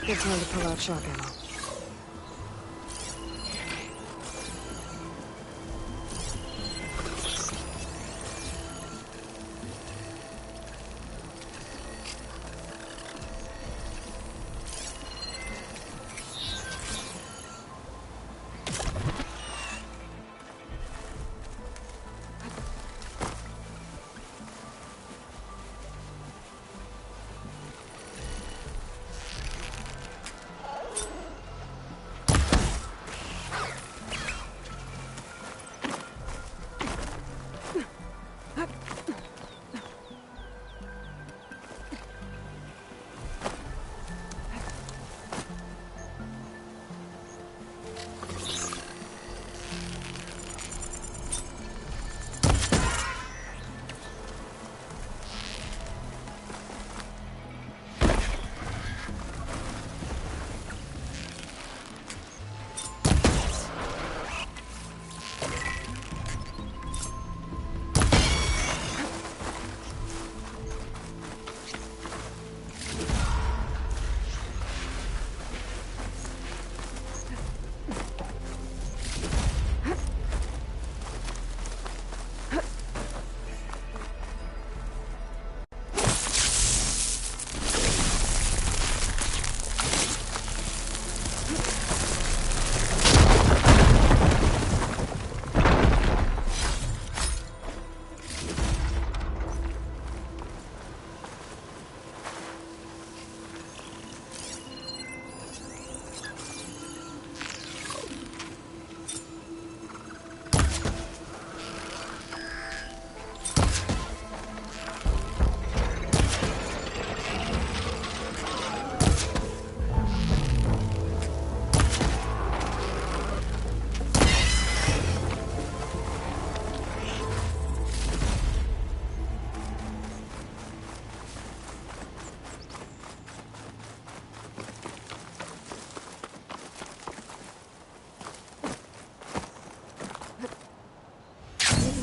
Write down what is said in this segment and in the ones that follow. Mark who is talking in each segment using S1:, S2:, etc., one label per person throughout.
S1: Good time to pull out shock ammo.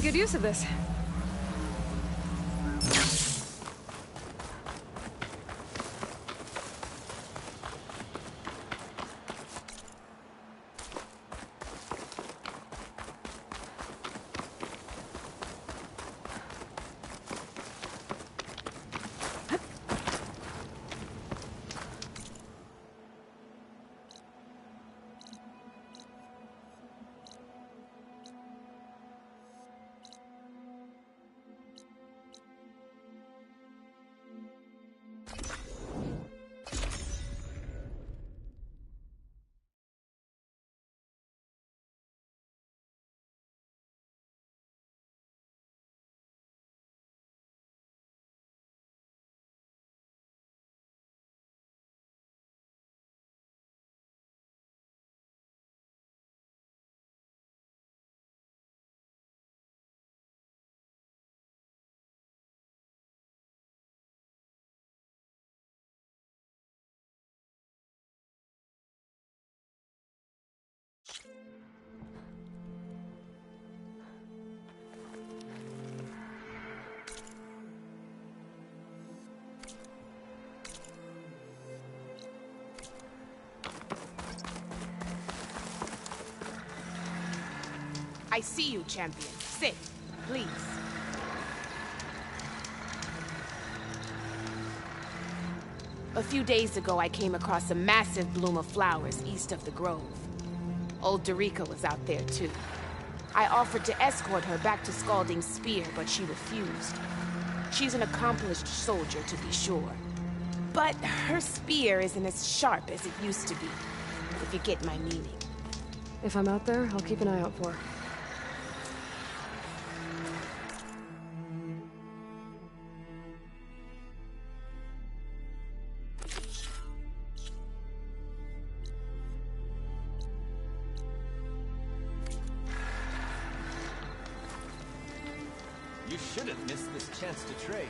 S1: Good use of this.
S2: I see you, champion. Sit, please. A few days ago, I came across a massive bloom of flowers east of the grove. Old Dorica was out there, too. I offered to escort her back to Scalding's Spear, but she refused. She's an accomplished soldier, to be sure. But her spear isn't as sharp as it used to be, if you get my meaning.
S1: If I'm out there, I'll keep an eye out for her.
S3: You shouldn't miss this chance to trade.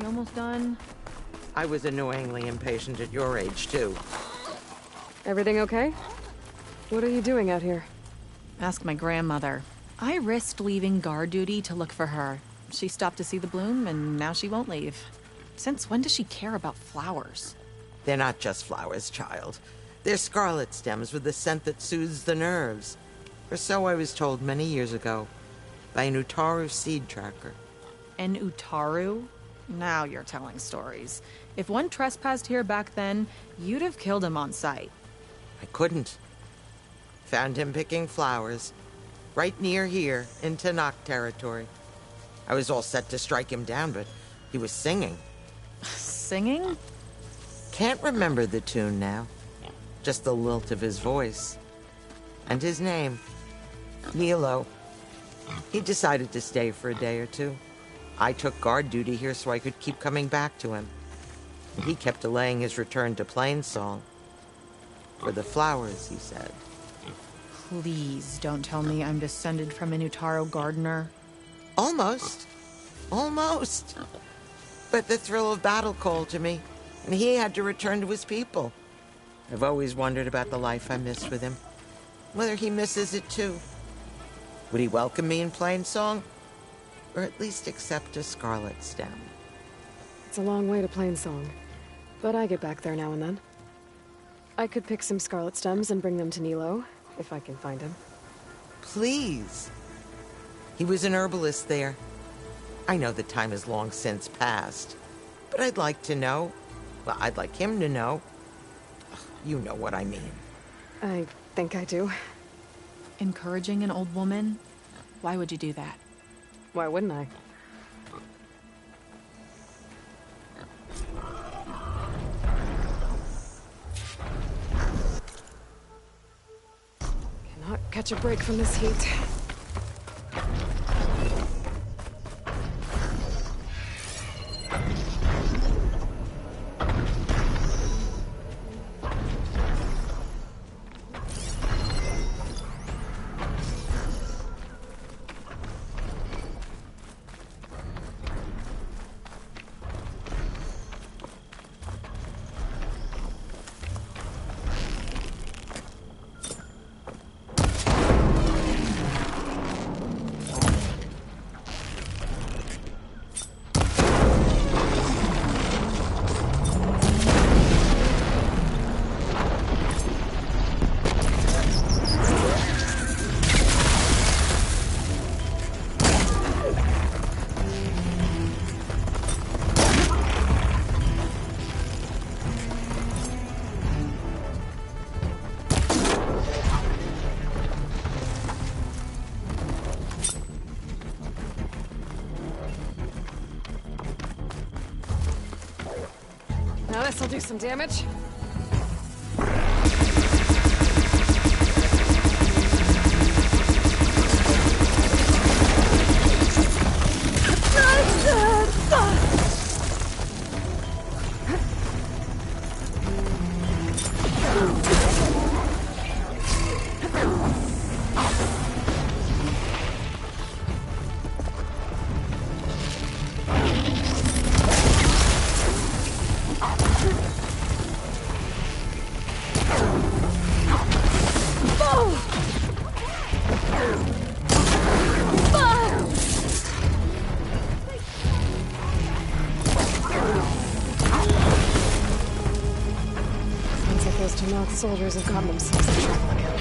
S4: You almost done?
S5: I was annoyingly impatient at your age, too.
S1: Everything okay? What are you doing out here?
S4: Ask my grandmother. I risked leaving guard duty to look for her. She stopped to see the bloom, and now she won't leave. Since when does she care about flowers?
S5: They're not just flowers, child. They're scarlet stems with a scent that soothes the nerves. Or so I was told many years ago by an Utaru seed tracker.
S4: An Utaru? Now you're telling stories. If one trespassed here back then, you'd have killed him on sight.
S5: I couldn't. Found him picking flowers, right near here, in Tanakh territory. I was all set to strike him down, but he was singing.
S4: Singing?
S5: Can't remember the tune now. Just the lilt of his voice. And his name. Nilo. He decided to stay for a day or two. I took guard duty here so I could keep coming back to him. And he kept delaying his return to Plainsong. For the flowers, he said.
S4: Please don't tell me I'm descended from an Utaru gardener.
S5: Almost. Almost. But the thrill of battle called to me, and he had to return to his people. I've always wondered about the life I missed with him. Whether he misses it too. Would he welcome me in Plainsong? Or at least accept a scarlet stem?
S1: It's a long way to Plainsong, but I get back there now and then. I could pick some scarlet stems and bring them to Nilo, if I can find him.
S5: Please. He was an herbalist there. I know the time has long since passed, but I'd like to know. Well, I'd like him to know. You know what I mean.
S1: I think I do.
S4: Encouraging an old woman? Why would you do that?
S1: Why wouldn't I? Cannot catch a break from this heat. Now this'll do some damage. Those Tanakh soldiers have gotten themselves in trouble again.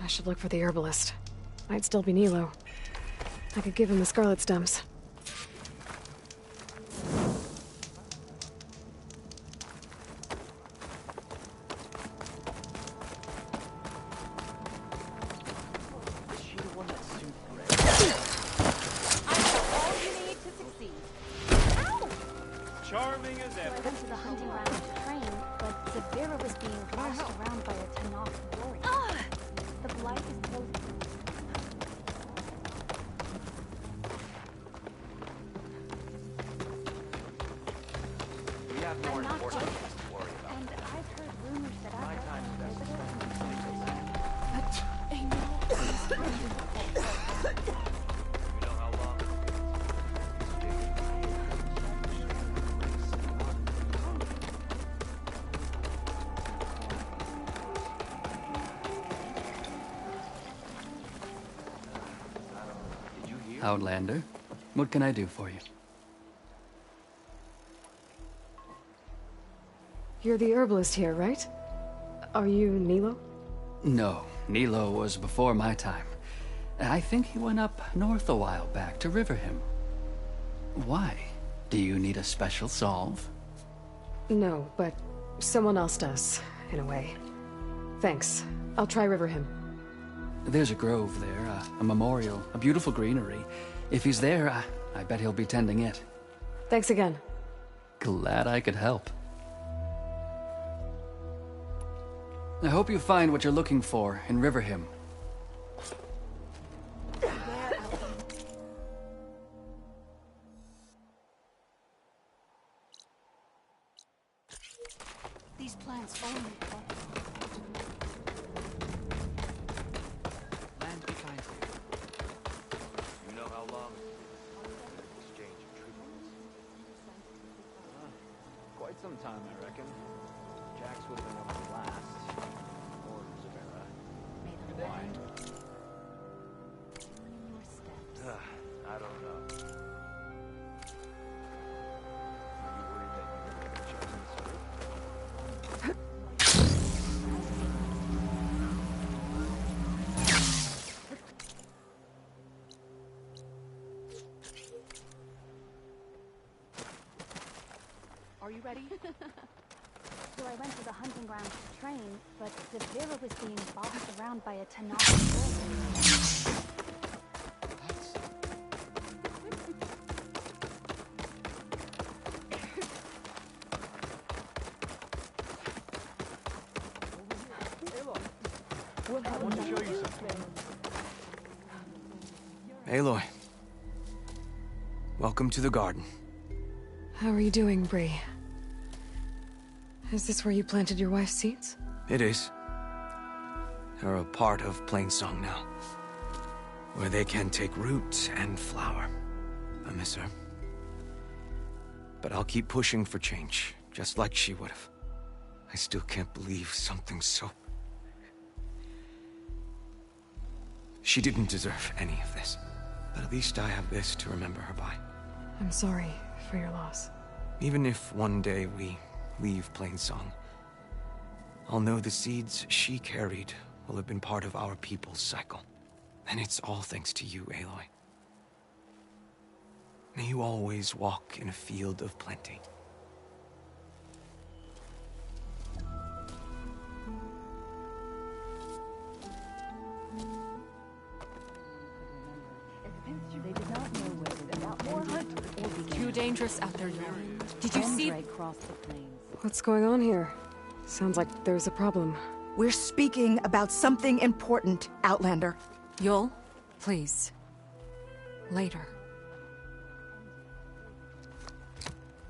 S1: should look for the herbalist. Might still be Nilo. I could give him the scarlet stems.
S3: Charming as
S6: I
S3: ever.
S6: went to the hunting ground to train, but Zavira was being tossed around by a Tanakh warrior. The blight is close.
S3: We have more
S6: I'm not
S3: important
S6: joking.
S3: things to worry about.
S6: And I've heard rumors that
S3: My
S6: I've
S3: time is best
S6: visited.
S3: You know how long Did you hear?
S7: Outlander, what can I do for you?
S1: You're the herbalist here, right? Are you Nilo?
S7: No, Nilo was before my time. I think he went up north a while back to Riverhim. Why? Do you need a special solve?
S1: No, but someone else does, in a way. Thanks. I'll try Riverhim.
S7: There's a grove there, a memorial, a beautiful greenery. If he's there, I bet he'll be tending it.
S1: Thanks again.
S7: Glad I could help. I hope you find what you're looking for in Riverhim.
S6: These plants only grow.
S7: Land be kind to you.
S3: You know how long exchange of treatments? Quite some time, I reckon. Jax would have been one of the last. Or Zavira. Why?
S6: In your steps.
S3: I don't know. Are you worried that you're going to be chosen to serve?
S2: Are you ready?
S6: So I went to the hunting ground to train, but Zavira was being bossed around by a Tanakh warrior.
S3: I want to show you something.
S8: Aloy. Welcome to the garden.
S1: How are you doing, Bree? Is this where you planted your wife's seeds?
S8: It is. They're a part of Plainsong now. Where they can take root and flower. I miss her. But I'll keep pushing for change, just like she would have. I still can't believe something so... She didn't deserve any of this. But at least I have this to remember her by.
S1: I'm sorry for your loss.
S8: Even if one day we leave Plainsong, I'll know the seeds she carried will have been part of our people's cycle. And it's all thanks to you, Aloy. May you always walk in a field of plenty.
S4: Too dangerous out there, y'all. Did you see?
S1: What's going on here? Sounds like there's a problem.
S9: We're speaking about something important, Outlander.
S4: Yul, please. Later.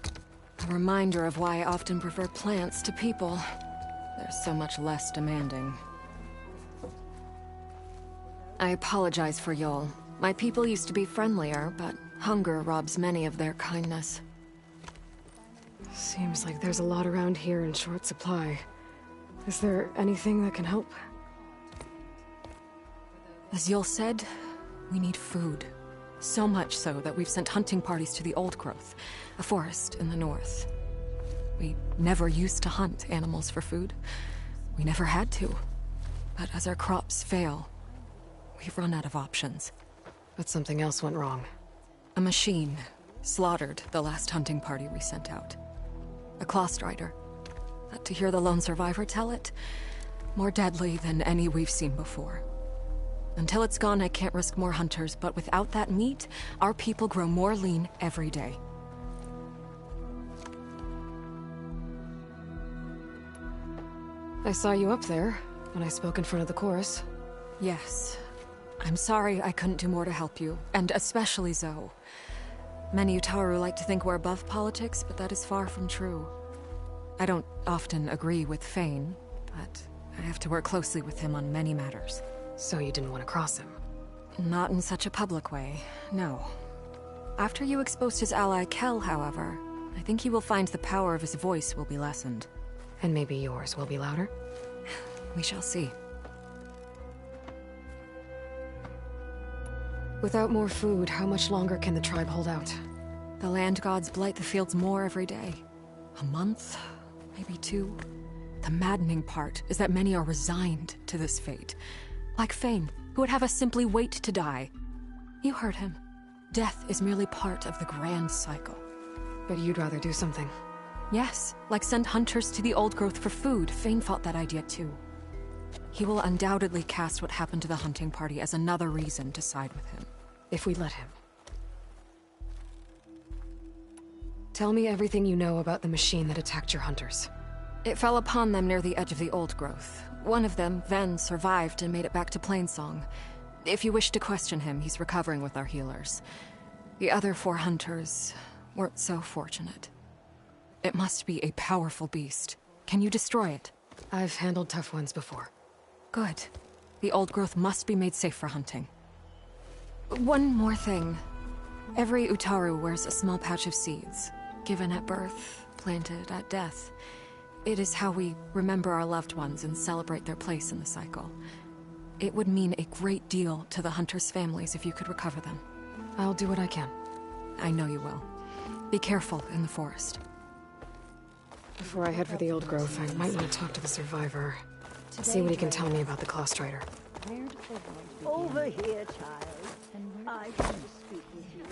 S4: A reminder of why I often prefer plants to people. They're so much less demanding. I apologize for Yul. My people used to be friendlier, but hunger robs many of their kindness.
S1: Seems like there's a lot around here in short supply. Is there anything that can help?
S4: As Yul said, we need food. So much so that we've sent hunting parties to the Old Growth, a forest in the north. We never used to hunt animals for food. We never had to.
S10: But as our crops fail, we've run out of options.
S1: But something else went wrong.
S10: A machine slaughtered the last hunting party we sent out. A claw strider. But to hear the lone survivor tell it, more deadly than any we've seen before. Until it's gone, I can't risk more hunters, but without that meat, our people grow more lean every day.
S1: I saw you up there when I spoke in front of the chorus.
S10: Yes. I'm sorry I couldn't do more to help you, and especially Zoe. Many Utaru like to think we're above politics, but that is far from true. I don't often agree with Fane, but I have to work closely with him on many matters.
S1: So you didn't want to cross him?
S10: Not in such a public way, no. After you exposed his ally Kel, however, I think he will find the power of his voice will be lessened.
S1: And maybe yours will be louder?
S10: We shall see.
S1: Without more food, how much longer can the tribe hold out?
S10: The land gods blight the fields more every day. A month, maybe 2. The maddening part is that many are resigned to this fate. Like Fane, who would have us simply wait to die. You heard him. Death is merely part of the grand cycle.
S1: But you'd rather do something.
S10: Yes, like send hunters to the old growth for food. Fane fought that idea too. He will undoubtedly cast what happened to the hunting party as another reason to side with him.
S1: If we let him. Tell me everything you know about the machine that attacked your hunters.
S10: It fell upon them near the edge of the old growth. One of them, Ven, survived and made it back to Plainsong. If you wish to question him, he's recovering with our healers. The other 4 hunters weren't so fortunate. It must be a powerful beast. Can you destroy it?
S1: I've handled tough ones before.
S10: Good. The old growth must be made safe for hunting. One more thing. Every Utaru wears a small pouch of seeds, given at birth, planted at death. It is how we remember our loved ones and celebrate their place in the cycle. It would mean a great deal to the hunters' families if you could recover them.
S1: I'll do what I can.
S10: I know you will. Be careful in the forest.
S1: Before I head for the old growth, I might want to talk to the survivor. See what he can tell me about the claw strider.
S11: Over here, child. I want to speak with you.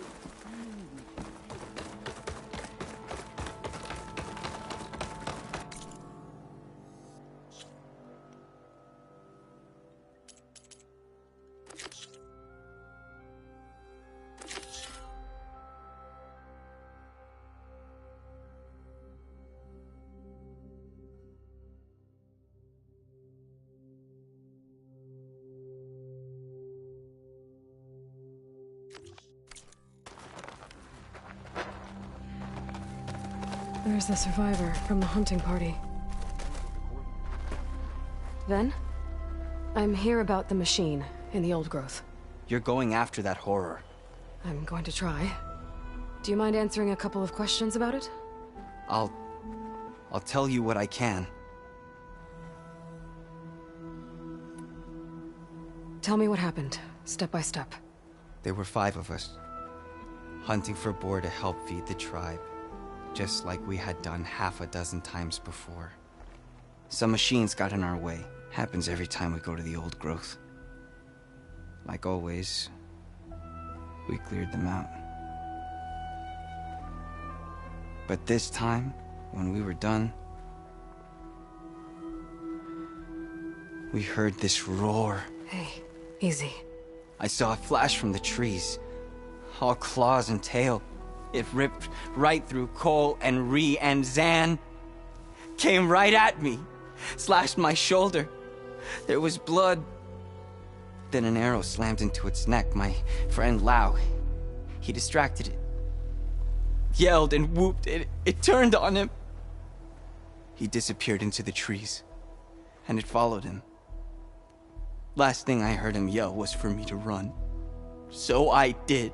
S1: There's the survivor from the hunting party. Ven? I'm here about the machine in the old growth.
S8: You're going after that horror.
S1: I'm going to try. Do you mind answering a couple of questions about it?
S8: I'll tell you what I can.
S1: Tell me what happened, step by step.
S8: There were 5 of us, hunting for boar to help feed the tribe. Just like we had done half a dozen times before. Some machines got in our way. Happens every time we go to the old growth. Like always, we cleared them out. But this time, when we were done, we heard this roar.
S1: Hey, easy.
S8: I saw a flash from the trees, all claws and tail. It ripped right through Cole and Ree, and Zan came right at me, slashed my shoulder. There was blood. Then an arrow slammed into its neck. My friend Lau, he distracted it. Yelled and whooped. It turned on him. He disappeared into the trees, and it followed him. Last thing I heard him yell was for me to run. So I did.